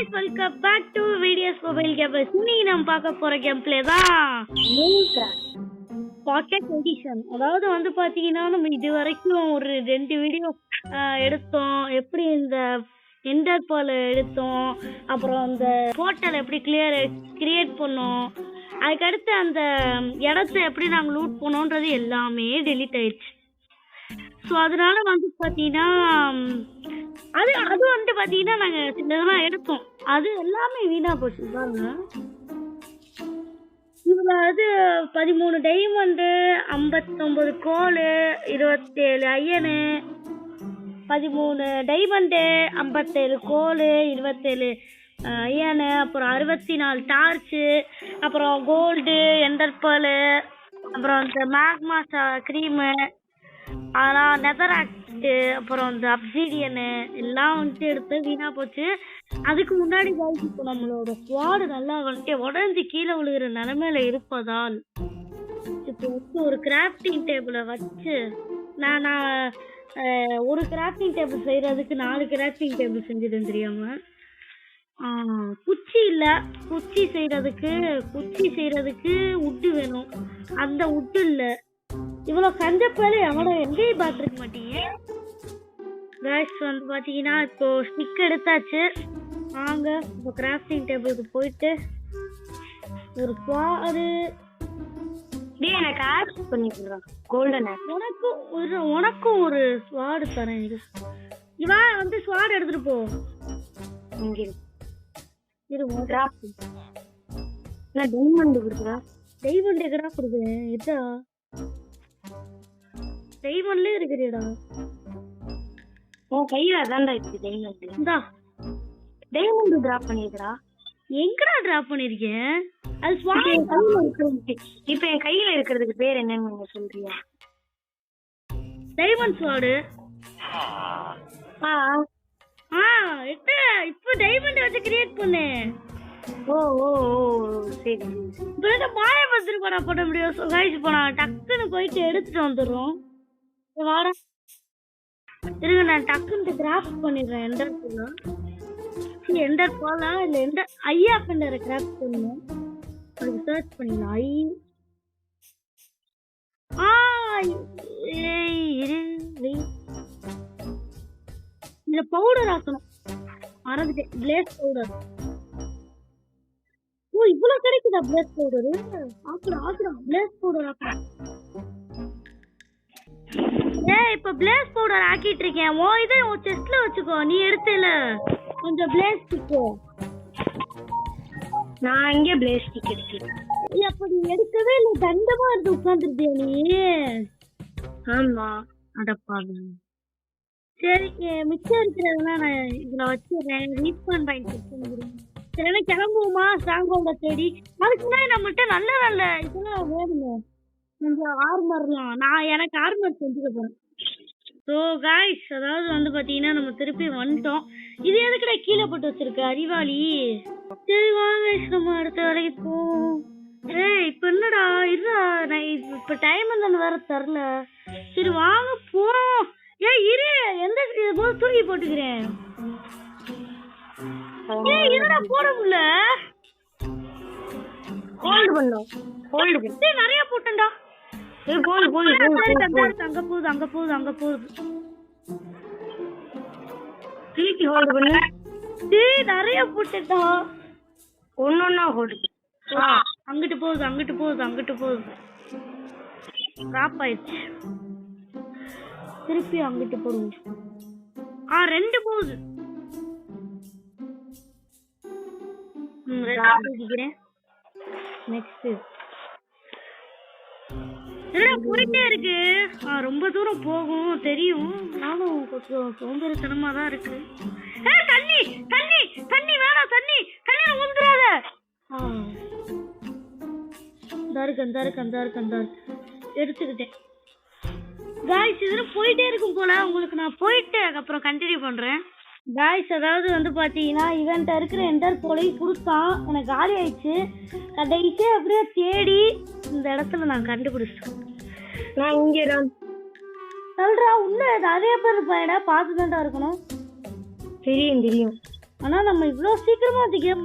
guys, welcome back to VDS Mobile Gamers. இன்னைக்கு நம்ம பார்க்க போற கேம் பிளே தான் பாக்கெட் எடிஷன். அதாவது வந்து பாத்தீங்கன்னா நம்ம இது வரைக்கும் ஒரு 2 வீடியோ எடுத்தோம். எப்படி இந்த எண்டர் பால் எடுத்தோம், அப்புறம் அந்த போர்ட்டல் எப்படி கிரியேட் பண்ணோம், அதுக்கடுத்து அந்த இடத்த எப்படி நாங்கள் லூட் பண்ணோன்றது எல்லாமே டெலீட் ஆயிடுச்சு. ஸோ அதனால வந்து பார்த்தீங்கன்னா அது வந்து பார்த்தீங்கன்னா நாங்கள் சின்னதெல்லாம் எடுத்தோம், அது எல்லாமே வீணாக போச்சு பாருங்க. இதில் அது 13 டைமண்டு, 59 கோல், 27 அயனு, 13 டைமண்டு, 57 கோல், 27 அயனு, அப்புறம் 64 டார்ச்சு, அப்புறம் கோல்டு, எண்டர்பாலு, அப்புறம் இந்த மேக்மா க்ரீமு, ஆனால் நெதராக்டு, அப்புறம் இந்த அப்சீடியனு எல்லாம் வந்துட்டு எடுத்து வீணாக போச்சு. அதுக்கு முன்னாடி இப்போ நம்மளோட ஸ்குவாடு நல்லா வந்துட்டு உடஞ்சி கீழே விழுகிற நிலமையில இருப்பதால் இப்போ வந்து ஒரு கிராஃப்டிங் டேபிளை வச்சு நான் ஒரு கிராஃப்டிங் டேபிள் செய்கிறதுக்கு 4 கிராஃப்டிங் டேபிள் செஞ்சுட்டேன் தெரியாமல். குச்சி இல்லை, குச்சி செய்கிறதுக்கு உட்டு வேணும், அந்த உட்டு இல்லை. இவ்வளோ கஞ்சப்பாலே எவ்வளோ எங்கேயும் பார்த்துருக்க மாட்டீங்க கேஸ். வந்து பார்த்தீங்கன்னா இப்போ ஸ்டிக் எடுத்தாச்சு. வாங்க இப்போ கிராஃப்டிங் டேபிளுக்கு போயிட்டு ஒரு ஸ்வாடு எனக்கு ஆட் பண்ணிக்கலாம். கோல்டன் உனக்கும் ஒரு ஸ்வாடு தரேன். இவன் வந்து ஸ்வாடு எடுத்துட்டு போ. இங்கே கிராஃப்ட் டைமண்ட் கொடுக்குறா. டைமண்ட் எங்கடா கொடுக்குறேன்? எதா டைமண்ட்லேயே இருக்கிறியடா? உன் கையில அதான்டா இருக்கு டைமண்ட். இந்தா டைமண்ட் டிராப் பண்ணிருக்கா. எங்கடா டிராப் பண்ணிருக்கேன்? அது ஸ்வாட். இப்ப என் கையில இருக்கிறதுக்கு பேர் என்னன்னு நீங்க சொல்றியா? டைமண்ட் ஸ்வாட். இப்போ டைமண்ட் வச்சு கிரியேட் பண்ணு. ஓ ஓ சரி. இப்போ மாய பத்திரி பண்ண முடியும் கைஸ். இப்போ நான் டக்குன்னு போயிட்டு எடுத்துட்டு வந்துடுறோம். வாடா இருங்க, நான் டக்குன்னு கிராஃப்ட் பண்ணிடுறேன். எண்டர் போலாம் இல்லை எண்டர் ஐயா பெண்டரை கிராஃப்ட் பண்ணணும். அதுக்கு சர்ச் பண்ணிடலாம். இந்த பவுடர் ஆக்கணும், மறந்துட்டேன். Place powder. ஓ இவ்வளவு கிடைக்குதா பிளேஸ் பவுடரு? ஆக்குறோம் பிளேஸ் பவுடர் ஆக்குறோம். இப்ப பிளேஸ் பவுடர் ஆக்கிட்டு இருக்கேன். ஓ இதை உன் செஸ்ட்ல வச்சுக்கோ, நீ எடுத்துல கொஞ்சம் பிளேஸ் ஸ்டிக்கு. நான் இங்கே பிளேஸ் ஸ்டிக் எடுத்தேன். அப்ப நீ எடுக்கவே இல்லை, தண்டமா இருந்து உட்காந்துருப்பியா நீ? ஆமா. அடப்பாங்க. சரி மிச்சம் இருக்கிறதெல்லாம் நான் இதுல வச்சிடுறேன். ரீஸ்பான் பாயிண்ட் செக் பண்ணிக்கிறேன். சரி கிளம்புவோமா ஸ்ட்ராங் பவுடர் தேடி? அதுக்கு முன்னாடி நம்மகிட்ட நல்ல நல்ல இதெல்லாம் வேணுங்க. கொஞ்சம் ஆர்மர்லாம் எனக்கு ஆர்மர் செஞ்சுக்க போறேன். ஸோ காய்ஸ், அதாவது வந்து பார்த்தீங்கன்னா நம்ம திருப்பி வந்துட்டோம். இது எதுக்குடா கீழே போட்டு வச்சிருக்க அறிவாளி? சரி வாங்க நம்ம அடுத்த வேலைக்கு போவோம். இப்போ என்னடா இருடா, நான் இப்போ டைம் இருந்தாலும் வேற தரல. சரி வாங்க போறோம். இரு, எந்த போது தூக்கி போட்டுக்கிறேன். என்னடா போட முடியல? ஹோல்ட் பண்ணோம். நிறைய போட்டேன்டா. அங்க போகுது. திருப்பி ஹோல்ட் பண்ணு. நிறைய போட்டேன்டா. ஒன்னொன்னா ஹோல்ட். அங்கிட்டு போகுது. டிராப் ஆயிடுச்சு. திருப்பி அங்கிட்டு போடுவோம். 2 போகுது. நெக்ஸ்ட் போயிட்டே இருக்கு. ரொம்ப தூரம் போகும் தெரியும், நானும் கொஞ்சம் சோம்பேறித்தனமா தான் இருக்கு. தண்ணி வேணாம், தண்ணி ஊந்துறாத. எடுத்துக்கிட்டேன் காய்ஸ். இதுல போயிட்டே இருக்கும் போல. உங்களுக்கு நான் போயிட்டு அப்புறம் கண்டினியூ பண்றேன் காய்ஸ். அதாவது வந்து பாத்தீங்கன்னா இவன்ட்ட இருக்கிற எண்டர் போலையும் கொடுத்தான், எனக்கு காலி ஆயிடுச்சு. கடைசியா அப்படியே தேடி இந்த இடத்துல நான் கண்டுபிடிச்சேன். நான் இங்கே சொல்றா உள்ள நிறைய பேர் இருப்பாடா, பார்த்துதான்டா இருக்கணும். தெரியும். ஆனா நம்ம இவ்ளோ சீக்கிரமா அந்த கேம்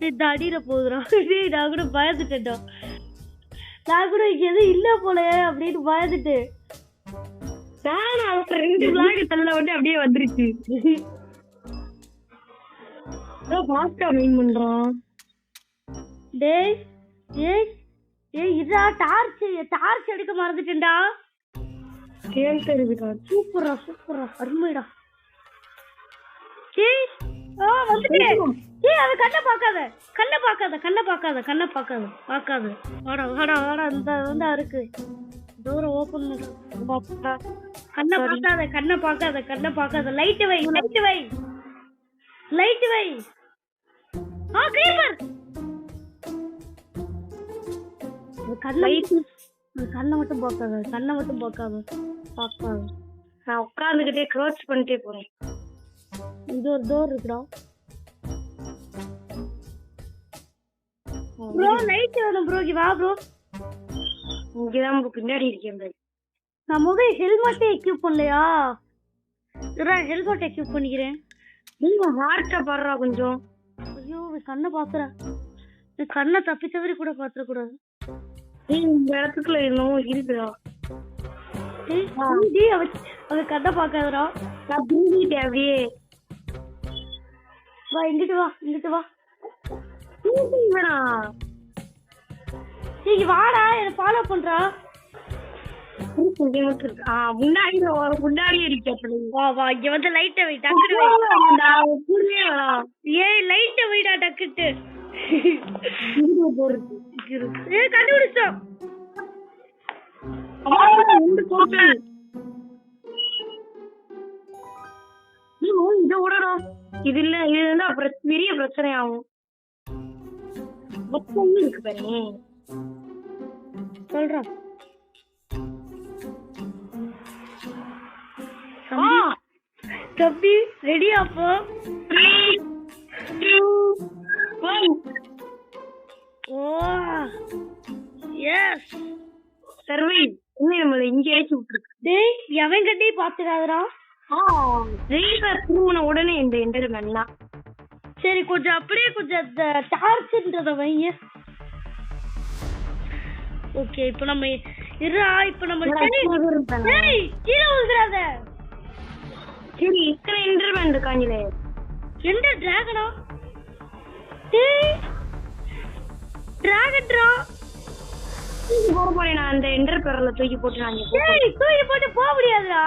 இந்த அடியில போகுதுடா. டேய் நான் கூட பயந்துட்டேன்டா. நான் கூட இங்க எதுவும் இல்ல போல அப்படின்னு பயந்துட்டு ரெண்டு பிளாக் தள்ள வந்து அப்படியே வந்துருச்சு. ஃபாஸ்டா மீன் பண்றான். டேய் ஏய் ஏய் இதா டார்ச் எடுக்க மறந்துட்டேன்டா. கேம் தெரியுதுடா. சூப்பரா அருமைடா. டேய் வந்துட்டே. டேய் அவ கண்ணை பார்க்காத. வாடா இந்த வந்து இருக்கு. டோரை ஓபன் பண்ணு. கண்ணை பார்க்காத. லைட் வை. கிரீப்பர். கண்ணை மட்டும் பார்க்காத. நான் உட்கார்ந்துகிட்டே க்ளோஸ் பண்ணிட்டே போறேன். இது ஒரு டோர் இருக்குடா. ப்ரோ லைட் வேணும் ப்ரோ. வா ப்ரோ. இங்கதான் பின்னாடி இருக்கேன். நான் முதல்ல ஹெல்மெட்டே எக்யூப் பண்ணலையா? ஹெல்மெட் எக்யூப் பண்ணிக்கிறேன். நீங்க ஹார்ட்ட பாடுறா கொஞ்சம். ஐயோ கண்ணை பாக்குறேன். கண்ணை தப்பி தவறி கூட பாத்துற கூடாது. இந்த இடத்துக்குள்ள என்னமோ இருக்குதா? அவ கண்ணை பாக்காதடா. நான் தூங்கிட்டேன் அப்படியே. வா இங்கிட்டு வா. நீங்க வாடா என்ன ஃபாலோ பண்றா. முன்னாடி இருக்கு. வா இங்க வந்து லைட்ட வை. டக்குனு ஏய் லைட்ட வைடா டக்குட்டு. கண்டுபிடிச்சோம். இது இல்ல இது வந்து அப்புறம் பெரிய பிரச்சனை ஆகும். இருக்கு பாருங்க சொல்றேன். தம்பி ரெடியா? அப்போ 3, 2, 1. Yes survive. இன்னும் நம்மள இங்க இறக்கி விட்டுருக்கு. டேய் எவன் கட்டி பாத்துறாதடா. திரும்பின உடனே இந்த என்டர்மென்ட்லாம். சரி கொஞ்சம் அப்படியே கொஞ்சம் டார்ச்ன்றத வைங்க. ஓகே இப்போ நம்ம டேய் கீழே விழுறாத. சரி இத்தனை என்டர்மென்ட் இருக்காங்களே. எந்த டிராகனா? டேய் டிராகன்டா. நான் அந்த என்டர் பெரல தூக்கி போட்டு நான் தூக்கி போட்டு போக முடியாதுடா.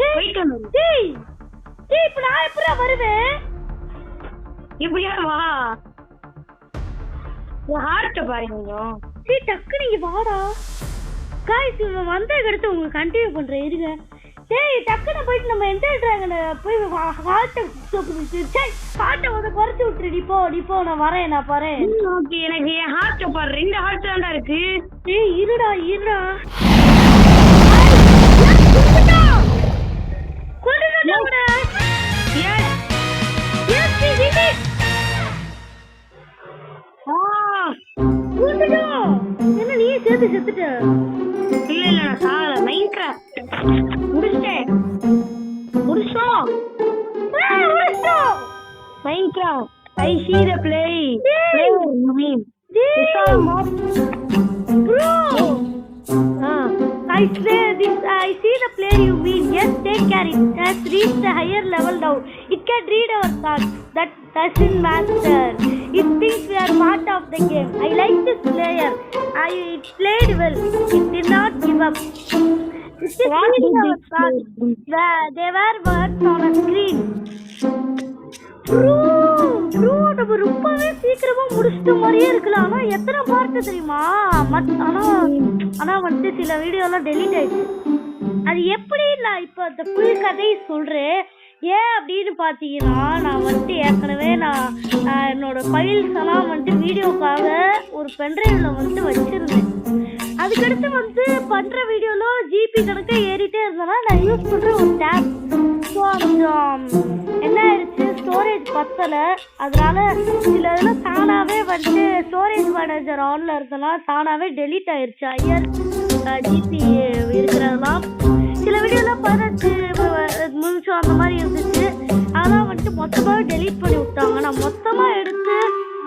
டேய் இப்ப நான் எப்படா வருவேன்? இப்படியா வா. ஹார்ட்ட பாருங்க கொஞ்சம். டக்கு நீங்க வாடா. காய்ஸ் இவன் வந்த அடுத்து உங்களுக்கு கண்டினியூ பண்றேன் இருங்க. டேய் டக்குன்னு போயிட்டு நம்ம என்டர் டிராகனை போய் ஹார்ட்டை வந்து குறைச்சி விட்டுரு. நீ போ நான் வரேன். ஓகே எனக்கு என் ஹார்ட்ட பாரு. 2 ஹார்ட் தான்டா இருக்கு. டேய் இருடா என்ன நீ செத்துட்ட? இல்ல நான் சாகல. மைன்கிராஃப்ட் முடிச்சிட்டோம். Minecraft. I see the play. You mean? Bro. I see the player you mean. Yes, take care. It has reached a higher level now. It can read our thoughts. That doesn't matter. It thinks we are part of the game. I like this player. It played well. It did not give up. It is reading our thoughts. They were words on a screen. Bro, நம்ம ரொம்பவே சீக்கிரமா முடிச்சிட்ட மாதிரியே இருக்கலாம். ஆனா எத்தனை part தெரியுமா? ஆனா வந்து சில வீடியோ எல்லாம் டெலீட் ஆயிடுச்சு. அது எப்படி நான் இப்ப அந்த புது கதையை சொல்றேன். ஏன் அப்படின்னு பாத்தீங்கன்னா நான் வந்து ஏற்கனவே நான் என்னோட ஃபைல்ஸ் எல்லாம் வந்து வீடியோக்காக ஒரு பென்ட்ரைவ்ல வந்து வச்சிருந்தேன். அதுக்கடுத்து வந்து பண்ற வீடியோல ஜிபி கணக்கா ஏறிட்டே இருந்தனா நான் யூஸ் பண்ற ஒரு டேப். ஸோ கொஞ்சம் என்ன ஆயிடுச்சு ஸ்டோரேஜ் பத்தலை. அதனால சில இதெல்லாம் தானாகவே வந்துட்டு ஸ்டோரேஜ் மேனேஜர் ஆனில் இருந்தெல்லாம் தானாகவே டெலீட் ஆயிடுச்சு. ஐயர் ஜிபி இருக்கிறதெல்லாம் சில வீடியோலாம் 18 நிமிஷம் அந்த மாதிரி இருந்துச்சு. அதெல்லாம் வந்துட்டு மொத்தமாக டெலீட் பண்ணி விட்டாங்க. நான் மொத்தமாக எடுத்து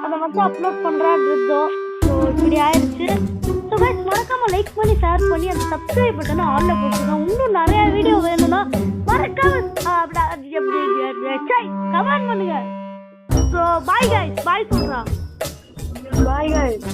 அதை மட்டும் அப்லோட் பண்ணுறான்னு இருந்தோம். ஸோ இப்படி ஆயிடுச்சு. ஸோ கைஸ் மறக்காம லைக் பண்ணி ஷேர் பண்ணி அந்த சப்ஸ்கிரைப் பட்டனை ஆன்ல போட்டுருங்க. இன்னும் நிறைய வீடியோ வேணும்னா மறக்காம கமெண்ட் பண்ணுங்க. ஸோ பாய் கைஸ், பாய் சொல்றா. பாய் guys.